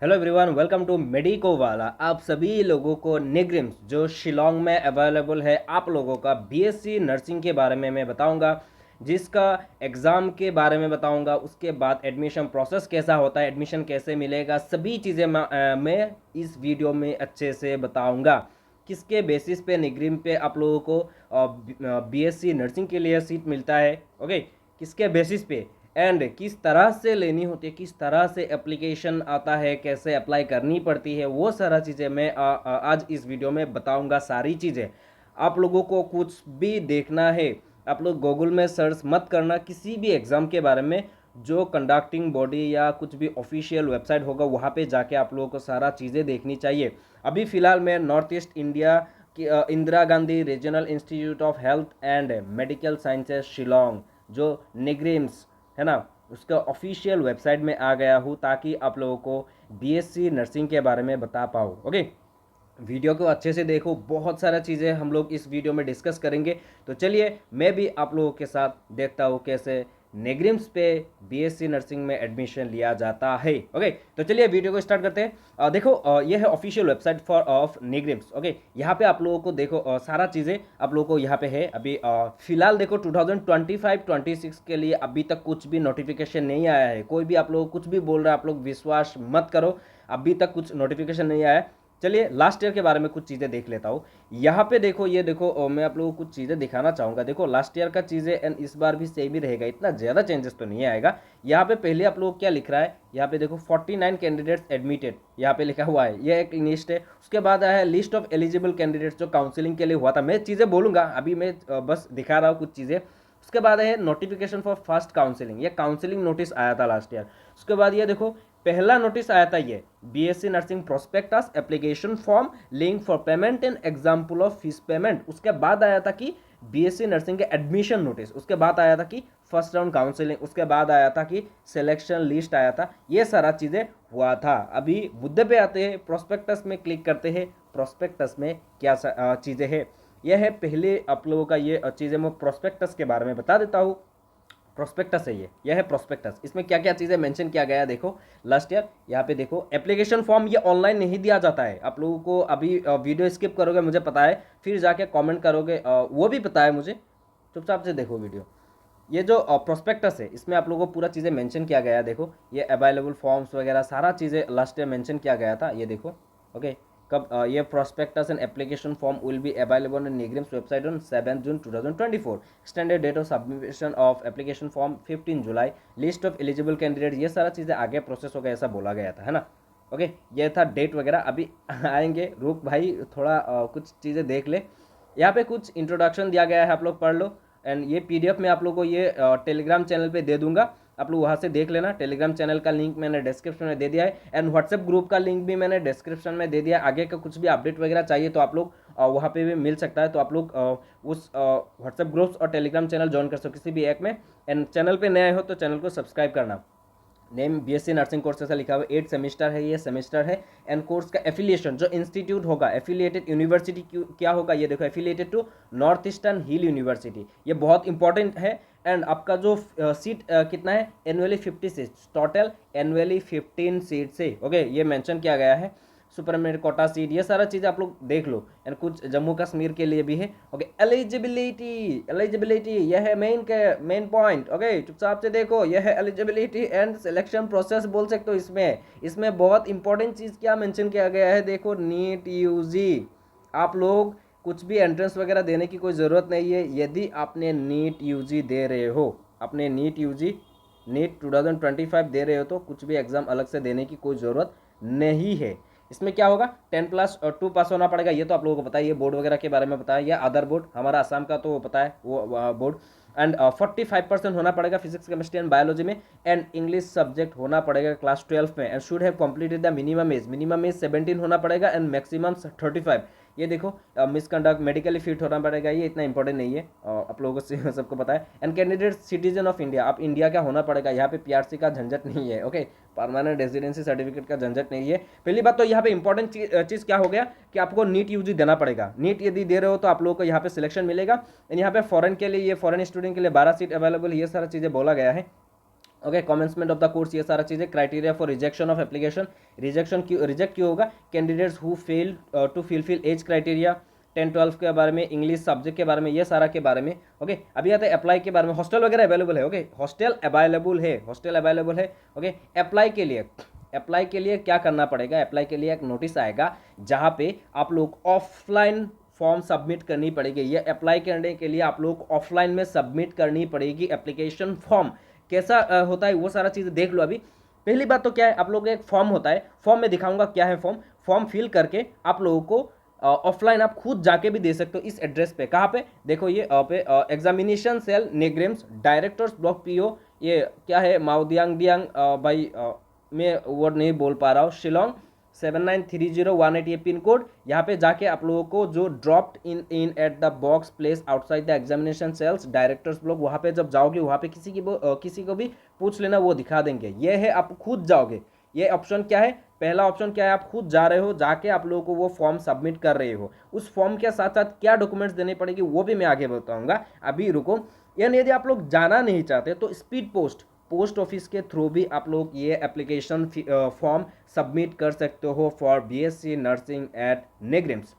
Hello everyone, welcome to medico Wala. आप सभी लोगों को निग्रिम्स जो शिलोंग में अवेलेबल है, आप लोगों का बीएससी नर्सिंग के बारे में मैं बताऊंगा, जिसका एग्ज़ाम के बारे में बताऊंगा। उसके बाद एडमिशन प्रोसेस कैसा होता है, एडमिशन कैसे मिलेगा, सभी चीज़ें मैं इस वीडियो में अच्छे से बताऊंगा। किसके बेसिस पे निग्रिम पे आप लोगों को बीएससी नर्सिंग के लिए सीट मिलता है, ओके, किसके बेसिस पे एंड किस तरह से लेनी होती है, किस तरह से एप्लीकेशन आता है, कैसे अप्लाई करनी पड़ती है, वो सारा चीज़ें मैं आज इस वीडियो में बताऊंगा। सारी चीज़ें आप लोगों को कुछ भी देखना है, आप लोग गूगल में सर्च मत करना किसी भी एग्ज़ाम के बारे में। जो कंडक्टिंग बॉडी या कुछ भी ऑफिशियल वेबसाइट होगा वहाँ पे जाके आप लोगों को सारा चीज़ें देखनी चाहिए। अभी फ़िलहाल मैं नॉर्थ ईस्ट इंडिया की Indira Gandhi regional institute of health and medical sciences Shillong, जो निग्रिम्स है ना, उसका ऑफिशियल वेबसाइट में आ गया हूँ ताकि आप लोगों को बीएससी नर्सिंग के बारे में बता पाऊँ। ओके, वीडियो को अच्छे से देखो, बहुत सारा चीज़ें हम लोग इस वीडियो में डिस्कस करेंगे। तो चलिए मैं भी आप लोगों के साथ देखता हूँ कैसे नेग्रिम्स पे बीएससी नर्सिंग में एडमिशन लिया जाता है। ओके, तो चलिए वीडियो को स्टार्ट करते हैं। देखो, ये है official website for of NEIGRIHMS. Okay, यहाँ पे आप लोगों को देखो सारा चीज़ें आप लोगों को यहाँ पे है। अभी फिलहाल देखो 2025-26 के लिए अभी तक कुछ भी नोटिफिकेशन नहीं आया है। कोई भी आप लोग कुछ भी बोल रहा है, आप लोग विश्वास मत करो, अभी तक कुछ नोटिफिकेशन नहीं आया है। चलिए लास्ट ईयर के बारे में कुछ चीज़ें देख लेता हूँ। यहाँ पे देखो, ये देखो, मैं आप लोगों को कुछ चीज़ें दिखाना चाहूँगा। देखो लास्ट ईयर का चीज़ें एंड इस बार भी सेम ही रहेगा, इतना ज़्यादा चेंजेस तो नहीं आएगा। यहाँ पे पहले आप लोग क्या लिख रहा है, यहाँ पे देखो 49 कैंडिडेट्स एडमिटेड यहाँ पे लिखा हुआ है, ये एक लिस्ट है। उसके बाद आया है लिस्ट ऑफ एलिजिबल कैंडिडेट्स जो काउंसिलिंग के लिए हुआ था। मैं चीज़ें बोलूँगा, अभी मैं बस दिखा रहा हूँ कुछ चीज़ें। उसके बाद है नोटिफिकेशन फॉर फर्स्ट काउंसिलिंग, ये काउंसिलिंग नोटिस आया था लास्ट ईयर। उसके बाद ये देखो पहला नोटिस आया था, ये BSc nursing prospectus application form link for payment and example of fees payment. उसके बाद आया था कि बीएससी नर्सिंग के एडमिशन नोटिस। उसके बाद आया था कि फर्स्ट राउंड काउंसलिंग। उसके बाद आया था कि सिलेक्शन लिस्ट आया था। ये सारा चीज़ें हुआ था। अभी मुद्दे पे आते हैं, प्रोस्पेक्टस में क्लिक करते हैं। प्रोस्पेक्टस में क्या चीज़ें हैं, यह है पहले आप लोगों का ये चीज़ें मैं प्रोस्पेक्टस के बारे में बता देता हूँ। प्रोस्पेक्टस है, ये यह है प्रोस्पेक्टस। इसमें क्या क्या चीज़ें मेंशन किया गया है देखो लास्ट ईयर। यहाँ पे देखो एप्लीकेशन फॉर्म, ये ऑनलाइन नहीं दिया जाता है आप लोगों को। अभी वीडियो स्किप करोगे मुझे पता है, फिर जाके कमेंट करोगे, वो भी पता है मुझे। चुपचाप से देखो वीडियो। ये जो प्रोस्पेक्टस है इसमें आप लोगों को पूरा चीज़ें मेंशन किया गया है। देखो ये अवेलेबल फॉर्म्स वगैरह सारा चीज़ें लास्ट ईयर मेंशन किया गया था, ये देखो। ओके, कब ये prospectus and application form will be available on NEIGRIHMS website on 7 June 2024। Extended date of submission of application form 15 July. List of eligible candidate, ये सारा चीज़ें आगे प्रोसेस हो गया, ऐसा बोला गया था, है ना। ओके, ये था डेट वगैरह। अभी आएंगे, रुक भाई थोड़ा कुछ चीज़ें देख ले। यहाँ पे कुछ इंट्रोडक्शन दिया गया है, आप लोग पढ़ लो। एंड ये पीडीएफ मैं आप लोगों को ये टेलीग्राम चैनल पे दे दूंगा, आप लोग वहाँ से देख लेना। टेलीग्राम चैनल का लिंक मैंने डिस्क्रिप्शन में दे दिया है एंड व्हाट्सएप ग्रुप का लिंक भी मैंने डिस्क्रिप्शन में दे दिया है। आगे का कुछ भी अपडेट वगैरह चाहिए तो आप लोग वहाँ पे भी मिल सकता है, तो आप लोग उस व्हाट्सएप ग्रुप्स और टेलीग्राम चैनल ज्वाइन कर सकते हो किसी भी एक में। एंड चैनल पे नए हो तो चैनल को सब्सक्राइब करना। नेम बीएससी नर्सिंग कोर्स ऐसा लिखा हुआ है, 8 सेमेस्टर है, ये सेमेस्टर है। एंड कोर्स का एफिलिएशन, जो इंस्टीट्यूट होगा, एफिलिएटेड यूनिवर्सिटी क्या होगा, ये देखो affiliated to North Eastern Hill University, ये बहुत इंपॉर्टेंट है। एंड आपका जो सीट कितना है, annually 50 seats, total annually 15 seat से। ओके, ये मेंशन किया गया है। सुपरमेरिट कोटा सीट, ये सारा चीज़ आप लोग देख लो। एंड कुछ जम्मू कश्मीर के लिए भी है। ओके, एलिजिबिलिटी, एलिजिबिलिटी यह है मेन पॉइंट। ओके, चुपचाप से देखो, यह है एलिजिबिलिटी एंड सिलेक्शन प्रोसेस बोल सकते हो। इसमें बहुत इंपॉर्टेंट चीज़ क्या मेंशन किया गया है, देखो नीट यूजी। आप लोग कुछ भी एंट्रेंस वगैरह देने की कोई ज़रूरत नहीं है। यदि आपने नीट यूजी दे रहे हो, आपने नीट यूजी नीट 2025 दे रहे हो, तो कुछ भी एग्ज़ाम अलग से देने की कोई ज़रूरत नहीं है। इसमें क्या होगा, 10+2 पास होना पड़ेगा, ये तो आप लोगों को पता है। ये बोर्ड वगैरह के बारे में पता है, या अदर बोर्ड हमारा असम का तो पता है वो बोर्ड। एंड 45% होना पड़ेगा फिजिक्स केमिस्ट्री एंड बायोलॉजी में। एंड इंग्लिश सब्जेक्ट होना पड़ेगा क्लास 12 में। And should have completed the minimum age 17 होना पड़ेगा एंड मैक्सिमम 35। ये देखो मिसकंडक्ट, मेडिकली फिट होना पड़ेगा, ये इतना इंपॉर्टेंट नहीं है, आप लोगों को सबको पता है। And candidate citizen of India, आप इंडिया का होना पड़ेगा। यहाँ पे पीआरसी का झंझट नहीं है। ओके, परमानेंट रेजिडेंसी सर्टिफिकेट का झंझट नहीं है। पहली बात तो यहाँ पे इंपॉर्टेंट चीज़ क्या हो गया कि आपको नीट यूजी देना पड़ेगा। नीट यदि दे रहे हो तो आप लोगों को यहाँ पे सिलेक्शन मिलेगा। एंड यहाँ पे फॉरेन के लिए, ये फॉरेन स्टूडेंट के लिए 12 सीट अवेलेबल, ये सारा चीज़ें बोला गया है। Okay, commencement of the course, ये सारा चीज़ें। Criteria for rejection of application, reject क्यों होगा? Candidates who fail to fulfil age criteria. 10-12 के बारे में, इंग्लिश सब्जेक्ट के बारे में, ये सारा के बारे में। ओके, अभी आता है अप्लाई के बारे में। हॉस्टल वगैरह अवेलेबल है। ओके, हॉस्टल अवेलेबल है। ओके, अप्लाई के लिए क्या करना पड़ेगा? अप्लाई के लिए एक नोटिस आएगा जहाँ पे आप लोग ऑफलाइन फॉर्म सबमिट करनी पड़ेगी। ये अप्लाई करने के लिए आप लोग ऑफलाइन में सबमिट करनी पड़ेगी एप्लीकेशन फॉर्म। कैसा होता है वो सारा चीज़ देख लो। अभी पहली बात तो क्या है, आप लोगों का एक फॉर्म होता है। फॉर्म में दिखाऊंगा क्या है फॉर्म फिल करके आप लोगों को ऑफलाइन आप खुद जाके भी दे सकते हो इस एड्रेस पे। कहाँ पे? देखो ये पे examination cell NEIGRIHMS, directors block PO, ये क्या है, माओदियांग भाई मैं वर्ड नहीं बोल पा रहा हूँ, शिलोंग 793018, ये पिन कोड। यहाँ पे जाके आप लोगों को जो dropped in at the box place outside the examination cells directors block, वहाँ पे जब जाओगे वहाँ पे किसी को भी पूछ लेना, वो दिखा देंगे। ये है आप खुद जाओगे। ये ऑप्शन क्या है? पहला ऑप्शन क्या है? आप खुद जा रहे हो, जाके आप लोगों को वो फॉर्म सबमिट कर रहे हो। उस फॉर्म के साथ साथ क्या डॉक्यूमेंट्स देने पड़ेगी वो भी मैं आगे बताऊंगा। अभी रुको। यानी यदि आप लोग जाना नहीं चाहते तो स्पीड पोस्ट ऑफिस के थ्रू भी आप लोग ये एप्लीकेशन फॉर्म सबमिट कर सकते हो for BSc nursing at NEIGRIHMS.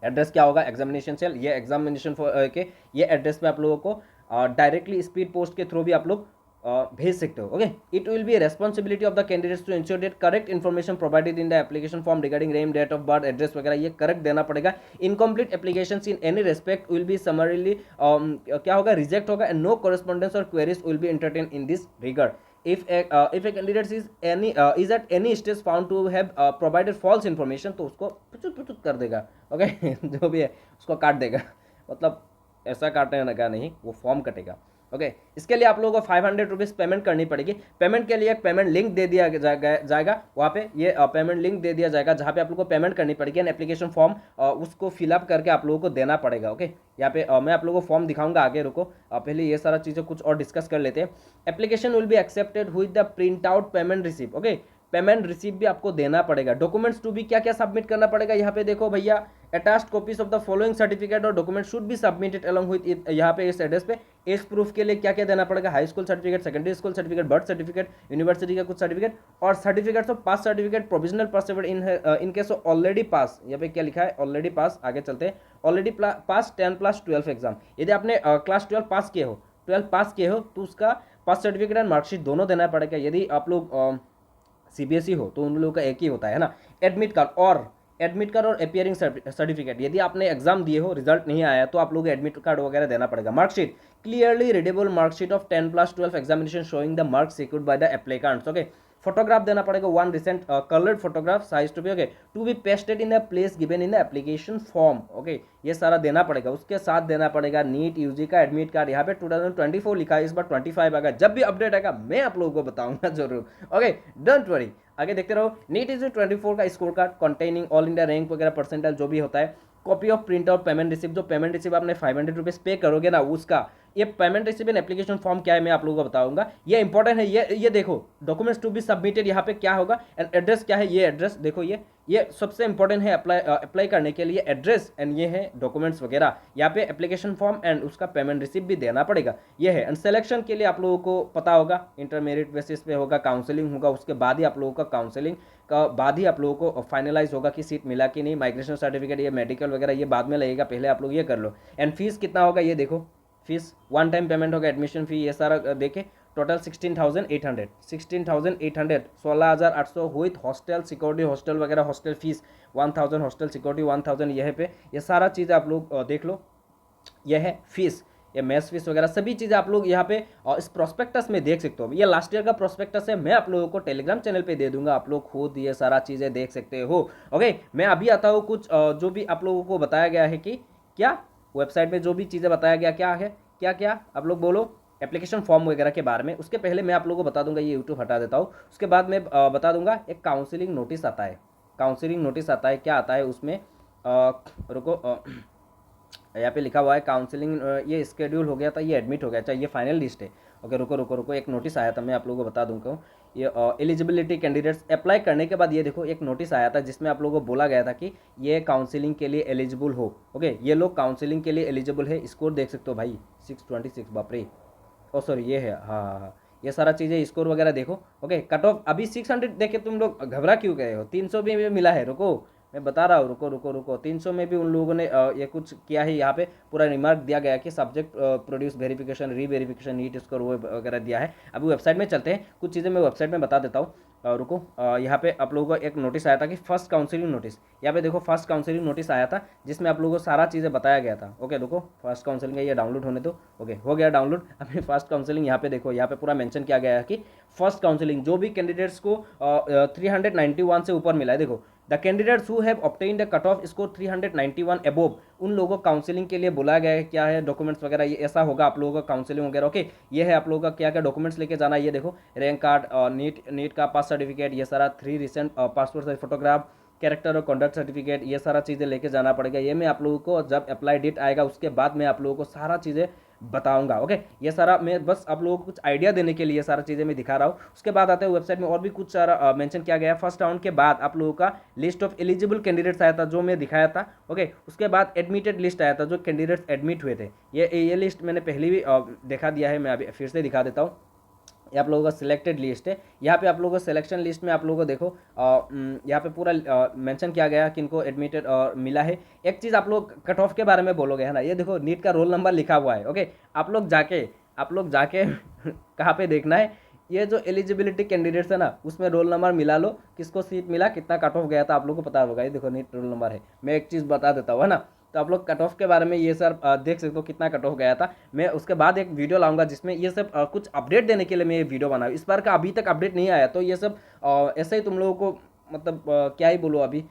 Address क्या होगा? एग्जामिनेशन सेल, ये एग्जामिनेशन के ये एड्रेस पे आप लोगों को डायरेक्टली स्पीड पोस्ट के थ्रू भी आप लोग भेज सकते हो। Okay, it will be responsibility of the candidates to ensure that correct information provided in the application form regarding name, date of birth, address वगैरह ये करेक्ट देना पड़ेगा। Incomplete applications in any respect will be summarily क्या होगा? Reject होगा and no correspondence और queries will be entertain in this regard. if a candidate is at any stage found to have provided false information, तो उसको पुचुत कर देगा। Okay जो भी है उसको काट देगा, मतलब ऐसा काटने का नहीं, वो फॉर्म कटेगा। ओके, इसके लिए आप लोगों को 500 रुपीज़ पेमेंट करनी पड़ेगी। पेमेंट के लिए एक पेमेंट लिंक दे दिया जाएगा वहाँ पे, ये पेमेंट लिंक दे दिया जाएगा जहाँ पे आप लोगों को पेमेंट करनी पड़ेगी एंड एप्लीकेशन फॉर्म उसको फिलअप करके आप लोगों को देना पड़ेगा। ओके, यहाँ पे मैं आप लोगों को फॉर्म दिखाऊंगा आगे, रुको। पहले ये सारा चीज़ें कुछ और डिस्कस कर लेते हैं। Application will be accepted with the print out payment receive. Okay, payment receive भी आपको देना पड़ेगा। डॉक्यूमेंट्स टू भी क्या क्या सबमिट करना पड़ेगा? यहाँ पे देखो भैया, attached copies of the following certificate और document should be submitted along with it. यहाँ पे इस एड्रेस पे एज प्रूफ के लिए क्या क्या देना पड़ेगा? High school certificate, secondary school certificate, birth certificate, university का कुछ सर्टिफिकेट और certificates of pass certificate, provisional pass certificate in case of already pass. यहाँ पे क्या लिखा है? Already pass. आगे चलते हैं। ऑलरेडी पास 10+12 एग्जाम, यदि आपने क्लास 12 पास किए हो तो उसका पास सर्टिफिकेट एंड मार्कशीट दोनों देना पड़ेगा। यदि आप लोग सीबीएसई हो तो उन लोगों का एक ही होता है ना। एडमिट कार्ड और अपियरिंग सर्टिफिकेट, यदि आपने एग्जाम दिए हो, रिजल्ट नहीं आया तो आप लोग एडमिट कार्ड वगैरह देना पड़ेगा। Marksheet, clearly readable marksheet of 10+12 examination showing the marks secured by the applicants. Okay, photograph देना पड़ेगा, 1 recent coloured photograph size to be okay to be pasted in the place given in the application form. Okay, ये सारा देना पड़ेगा। उसके साथ देना पड़ेगा नीट यूजी का एडमिट कार्ड। यहाँ पे 2024 लिखा है, इस बार 25 आएगा। जब भी अपडेट आएगा मैं आप लोगों को बताऊंगा जरूर। ओके, डोंट वरी, आगे देखते रहो। नीट यूजी 24 का score card containing all India rank वगैरह परसेंटाइल जो भी होता है। Copy of print out payment receipt, जो पेमेंट रिसिप्ट आपने 500 रुपीज़ पे करोगे ना उसका, ये payment receipt and application form क्या है मैं आप लोगों को बताऊंगा। ये इंपॉर्टेंट है। ये देखो, डॉक्यूमेंट्स टू बी सबमिटेड, यहाँ पे क्या होगा एंड एड्रेस क्या है, ये एड्रेस देखो, ये सबसे इंपॉर्टेंट है अप्लाई करने के लिए, एड्रेस एंड ये है डॉक्यूमेंट्स वगैरह। यहाँ पे एप्लीकेशन फॉर्म एंड उसका पेमेंट रिसिप्ट भी देना पड़ेगा। ये है एंड सिलेक्शन के लिए आप लोगों को पता होगा इंटरमीडिएट बेसिस पे होगा, काउंसलिंग होगा, उसके बाद ही आप लोगों का काउंसलिंग का बाद ही आप लोगों को फाइनलाइज होगा कि सीट मिला कि नहीं। माइग्रेशन सर्टिफिकेट, ये मेडिकल वगैरह ये बाद में लगेगा, पहले आप लोग ये कर लो। एंड फीस कितना होगा ये देखो, फीस 1 टाइम पेमेंट होगा, एडमिशन फी ये सारा देखे, total 16,800 16,800 with hostel security, hostel वगैरह, हॉस्टल फीस 1,000, हॉस्टल सिक्योरिटी 1,000, यह पे ये सारा चीज़ आप लोग देख लो। यह है फीस, ये मेस फीस वगैरह सभी चीज़ें आप लोग यहाँ पे इस प्रोस्पेक्टस में देख सकते हो। ये लास्ट ईयर का प्रोस्पेक्टस है, मैं आप लोगों को टेलीग्राम चैनल पे दे दूंगा, आप लोग खुद ये सारा चीज़ें देख सकते हो। ओके, मैं अभी आता हूँ कुछ जो भी आप लोगों को बताया गया है कि क्या वेबसाइट में जो भी चीज़ें बताया गया क्या है, क्या क्या आप लोग बोलो एप्लीकेशन फॉर्म वगैरह के बारे में। उसके पहले मैं आप लोगों को बता दूंगा, ये यूट्यूब हटा देता हूँ, उसके बाद मैं बता दूंगा एक काउंसलिंग नोटिस आता है। काउंसलिंग नोटिस आता है, क्या आता है उसमें, रुको, यहाँ पे लिखा हुआ है काउंसलिंग, ये स्केड्यूल हो गया था, ये एडमिट हो गया, अच्छा ये फाइनल लिस्ट है। ओके, रुको, एक नोटिस आया था, मैं आप लोगों को बता दूंगा। ये एलिजिबिलिटी कैंडिडेट्स अप्लाई करने के बाद ये देखो एक नोटिस आया था जिसमें आप लोगों को बोला गया था कि ये काउंसलिंग के लिए एलिजिबल हो। ओके, ये लोग काउंसलिंग के लिए एलिजिबल है। स्कोर देख सकते हो भाई, 626, बाप रे, ओ सॉरी ये है, हाँ, ये सारा चीज़ें स्कोर वगैरह देखो। ओके, कट ऑफ अभी 600 देखे तुम लोग घबरा क्यों गए हो, 300 भी मिला है, रुको मैं बता रहा हूँ, रुको रुको रुको, 300 में भी उन लोगों ने ये कुछ किया है। यहाँ पे पूरा रिमार्क दिया गया कि सब्जेक्ट प्रोड्यूस वेरिफिकेशन, री वेरिफिकेशन, नीट स्कोर वो वगैरह दिया है। अभी वेबसाइट में चलते हैं, कुछ चीज़ें मैं वेबसाइट में बता देता हूँ। रुको, यहाँ पे आप लोगों को एक नोटिस आया था कि फर्स्ट काउंसिलिंग नोटिस, यहाँ पे देखो फर्स्ट काउंसिलिंग नोटिस आया था जिसमें आप लोगों को सारा चीज़ें बताया गया था। ओके, रुको, फर्स्ट काउंसिलिंग है, ये डाउनलोड होने दो। ओके, हो गया डाउनलोड। अभी फर्स्ट काउंसिलिंग यहाँ पे देखो, यहाँ पे पूरा मेंशन किया गया है कि फर्स्ट काउंसिलिंग जो भी कैंडिडेट्स को 391 से ऊपर मिला है, देखो the candidates who have obtained a cut off score 391 above, उन लोगों को काउंसिलिंग के लिए बुलाया गया है। क्या है डॉक्यूमेंट्स वगैरह, ये ऐसा होगा आप लोगों का काउंसिलिंग वगैरह। ओके, ये है आप लोगों का क्या क्या डॉक्यूमेंट्स लेके जाना है, ये देखो रैंक कार्ड, नीट का पास सर्टिफिकेट, ये सारा 3 recent passport size photograph, character और कॉन्डक्ट सर्टिफिकेट, ये सारा चीज़ें लेके जाना पड़ेगा। ये मैं आप लोगों को जब अप्लाई डेट आएगा उसके बाद मैं आप लोगों को सारा चीज़ें बताऊंगा। ओके, ये सारा मैं बस आप लोगों को कुछ आइडिया देने के लिए सारा चीज़ें मैं दिखा रहा हूँ। उसके बाद आते हैं वेबसाइट में और भी कुछ सारा मेंशन किया गया है। फर्स्ट राउंड के बाद आप लोगों का लिस्ट ऑफ एलिजिबल कैंडिडेट्स आया था जो मैं दिखाया था। ओके, उसके बाद एडमिटेड लिस्ट आया था जो कैंडिडेट्स एडमिट हुए थे। ये लिस्ट मैंने पहले भी दिखा दिया है, मैं अभी फिर से दिखा देता हूँ। ये आप लोगों का सिलेक्टेड लिस्ट है। यहाँ पे आप लोगों को सिलेक्शन लिस्ट में आप लोगों को देखो यहाँ पे पूरा मेंशन किया गया किनको एडमिटेड मिला है। एक चीज़ आप लोग कट ऑफ के बारे में बोलोगे है ना, ये देखो नीट का रोल नंबर लिखा हुआ है। ओके, आप लोग जाके कहाँ पे देखना है, ये जो एलिजिबिलिटी कैंडिडेट्स है ना उसमें रोल नंबर मिला लो, किसको सीट मिला, कितना कट ऑफ गया था आप लोग को पता होगा। ये देखो नीट रोल नंबर है। मैं एक चीज़ बता देता हूँ है ना, तो आप लोग कट ऑफ के बारे में ये सर देख सकते हो कितना कट ऑफ गया था। मैं उसके बाद एक वीडियो लाऊंगा जिसमें ये सब कुछ अपडेट देने के लिए मैं ये वीडियो बनाऊँ। इस बार का अभी तक अपडेट नहीं आया, तो ये सब ऐसे ही तुम लोगों को मतलब क्या ही बोलो, अभी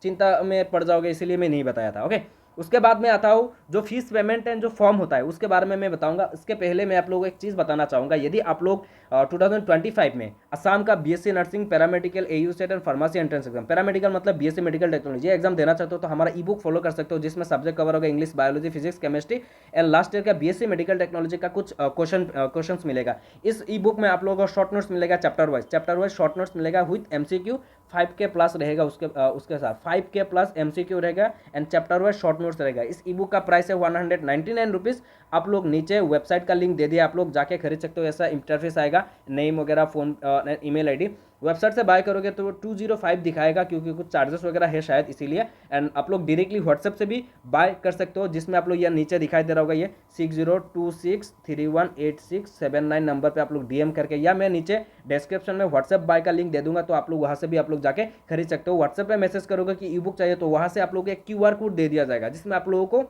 चिंता में पड़ जाओगे, इसीलिए मैं नहीं बताया था। ओके, उसके बाद में आता हूँ जो फीस पेमेंट एंड जो फॉर्म होता है उसके बारे में मैं बताऊंगा। इसके पहले मैं आप लोगों को एक चीज़ बताना चाहूँगा, यदि आप लोग 2025 में असम का BSc nursing, paramedical, AU set and pharmacy entrance exam, paramedical मतलब बीएससी मेडिकल टेक्नोलॉजी एग्जाम देना चाहते हो तो हमारा ई बुक फॉलो कर सकते हो जिसमें सब्जेक्ट कवर होगा English, biology, physics, chemistry and last year का बीएससी मेडिकल टेक्नोलॉजी का कुछ क्वेश्चन मिलेगा। इस ई बुक में आप लोगों को शॉर्ट नोट्स मिलेगा, चैप्टर वाइज शॉर्ट नोट्स मिलेगा विथ एमसीक्यू 5K प्लस रहेगा। उसके साथ 5K प्लस एमसीक्यू रहेगा and chapter wise short notes रहेगा। इस ई बुक का प्राइस है 199 रुपीज़। आप लोग नीचे वेबसाइट का लिंक दे दिया, आप लोग जाके खरीद सकते हो। ऐसा इंटरफेस आएगा, नेम वगैरह, फोन, ईमेल आईडी। वेबसाइट से बाय करोगे तो 205 दिखाएगा क्योंकि कुछ चार्जेस वगैरह है शायद इसीलिए। एंड आप लोग डायरेक्टली व्हाट्सएप से भी बाय कर सकते हो जिसमें आप लोग ये नीचे दिखाई दे रहा होगा, ये 6026318679 नंबर पे आप लोग डीएम करके, या मैं नीचे डिस्क्रिप्शन में व्हाट्सएप बाय का लिंक दे दूंगा तो आप लोग वहाँ से भी आप लोग जाके खरीद सकते हो। व्हाट्सएप पे मैसेज करोगे कि ई बुक चाहिए तो वहाँ से आप लोग एक QR कोड दे दिया जाएगा जिसमें आप लोगों को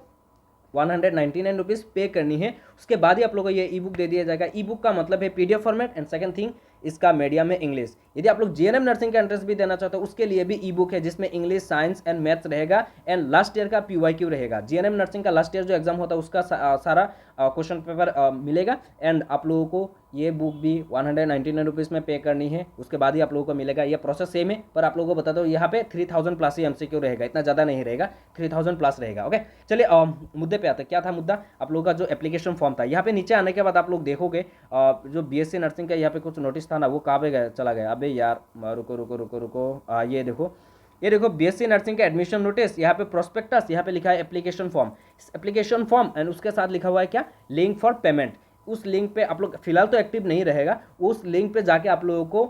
199 रुपीज़ पे करनी है। उसके बाद ही आप लोगों को ये ई बुक दे दिया जाएगा। ई बुक का मतलब है PDF format and second thing इसका मीडियम में इंग्लिश। यदि आप लोग जीएनएम नर्सिंग का एंट्रेंस भी देना चाहते हो उसके लिए भी ई बुक है जिसमें इंग्लिश, साइंस एंड मैथ्स रहेगा एंड लास्ट ईयर का PYQ रहेगा। जीएनएम नर्सिंग का लास्ट ईयर जो एग्जाम होता है उसका सारा क्वेश्चन पेपर मिलेगा एंड आप लोगों को ये बुक भी 199 रुपीज़ में पे करनी है। उसके बाद ही आप लोगों को मिलेगा। ये प्रोसेस सेम है पर आप लोगों को बता दो यहाँ पे 3000 प्लस ही MCQ रहेगा, इतना ज़्यादा नहीं रहेगा, 3000 प्लस रहेगा। ओके, चलिए मुद्दे पे आते हैं। क्या था मुद्दा, आप लोगों का जो एप्लीकेशन फॉर्म था। यहाँ पे नीचे आने के बाद आप लोग देखोगे जो BSc नर्सिंग का यहाँ पे कुछ नोटिस था ना, वो कहाँ पे गया, चला गया। अबे यार रुको रुको रुको रुको, ये देखो BSc नर्सिंग का एडमिशन नोटिस, यहाँ पे प्रोस्पेक्टस, यहाँ पे लिखा है एप्लीकेशन फॉर्म। इस एप्लीकेशन फॉर्म एंड उसके साथ लिखा हुआ है क्या, लिंक फॉर पेमेंट। उस लिंक पे आप लोग फिलहाल तो एक्टिव नहीं रहेगा, उस लिंक पे जाके आप लोगों को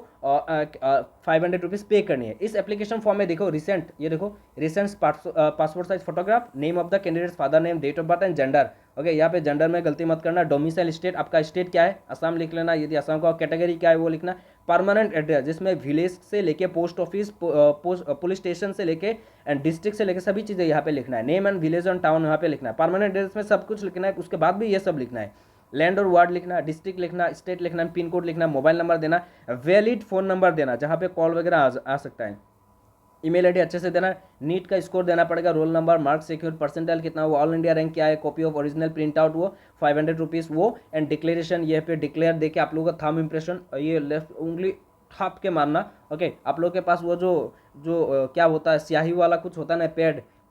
500 रुपीज़ पे करनी है। इस एप्लीकेशन फॉर्म में देखो रिसेंट, ये देखो recent passport size photograph, name of the candidates, father name, date of birth and gender. Okay, यहाँ पे जेंडर में गलती मत करना। डोमिसाइल स्टेट, आपका स्टेट क्या है, असम लिख लेना। यदि असम का कैटेगरी क्या है वो लिखना। परमानेंट एड्रेस जिसमें विलेज से लेके पोस्ट ऑफिस, पुलिस स्टेशन से लेके एंड डिस्ट्रिक्ट से लेके सभी चीज़ें यहाँ पे लिखना है। Name and village and town यहाँ पे लिखना है। परमानेंट एड्रेस में सब कुछ लिखना है, उसके बाद भी ये सब लिखना है। लैंड और वार्ड लिखना, डिस्ट्रिक्ट लिखना, स्टेट लिखना, पिन कोड लिखना, मोबाइल नंबर देना, वैलिड फ़ोन नंबर देना जहाँ पे कॉल वगैरह आ सकता है। ईमेल आईडी अच्छे से देना। नीट का स्कोर देना पड़ेगा, roll number, marks secure, percentile कितना, वो ऑल इंडिया रैंक क्या है, copy of original print out वो 500 रुपीज़ वो एंड डिक्लेरेशन। ये पे डिक्लेयर देके आप लोगों का थंब इंप्रेशन, ये लेफ्ट उंगली थाप के मारना। ओके, आप लोगों के पास वो जो क्या होता है स्याही वाला कुछ होता है ना,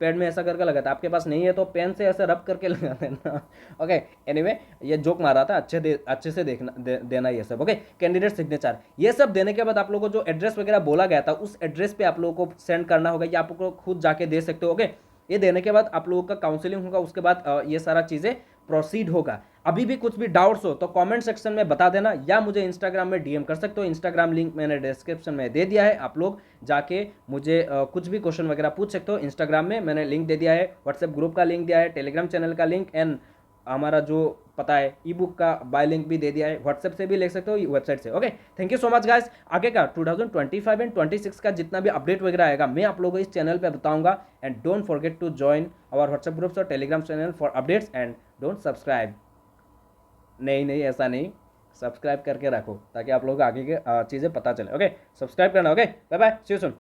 पैड में ऐसा करके लगाता है, आपके पास नहीं है तो पेन से ऐसे रब करके लगा देना। ओके, एनीवे ये जोक मारा था, अच्छे से देखना देना ये सब। ओके, कैंडिडेट सिग्नेचर, ये सब देने के बाद आप लोगों को जो एड्रेस वगैरह बोला गया था उस एड्रेस पे आप लोगों को सेंड करना होगा, या आप लोग खुद जाके दे सकते हो। ओके, ये देने के बाद आप लोगों का काउंसलिंग होगा, उसके बाद ये सारा चीज़ें प्रोसीड होगा। अभी भी कुछ भी डाउट्स हो तो कमेंट सेक्शन में बता देना, या मुझे इंस्टाग्राम में डीएम कर सकते हो। इंस्टाग्राम लिंक मैंने डिस्क्रिप्शन में दे दिया है, आप लोग जाके मुझे कुछ भी क्वेश्चन वगैरह पूछ सकते हो। इंस्टाग्राम में मैंने लिंक दे दिया है, व्हाट्सएप ग्रुप का लिंक दिया है, टेलीग्राम चैनल का लिंक, एंड हमारा जो पता है ई बुक का बाय लिंक भी दे दिया है। व्हाट्सएप से भी ले सकते हो, वेबसाइट से। Okay, thank you so much guys. आगे का 2025 एंड 26 का जितना भी अपडेट वगैरह आएगा मैं आप लोगों को इस चैनल पे बताऊंगा। And don't forget to join our WhatsApp groups और Telegram channel for updates, and don't subscribe. नहीं नहीं, ऐसा नहीं, सब्सक्राइब करके रखो ताकि आप लोगों को आगे की चीज़ें पता चले। ओके, सब्सक्राइब करना। Okay, bye bye, see you soon.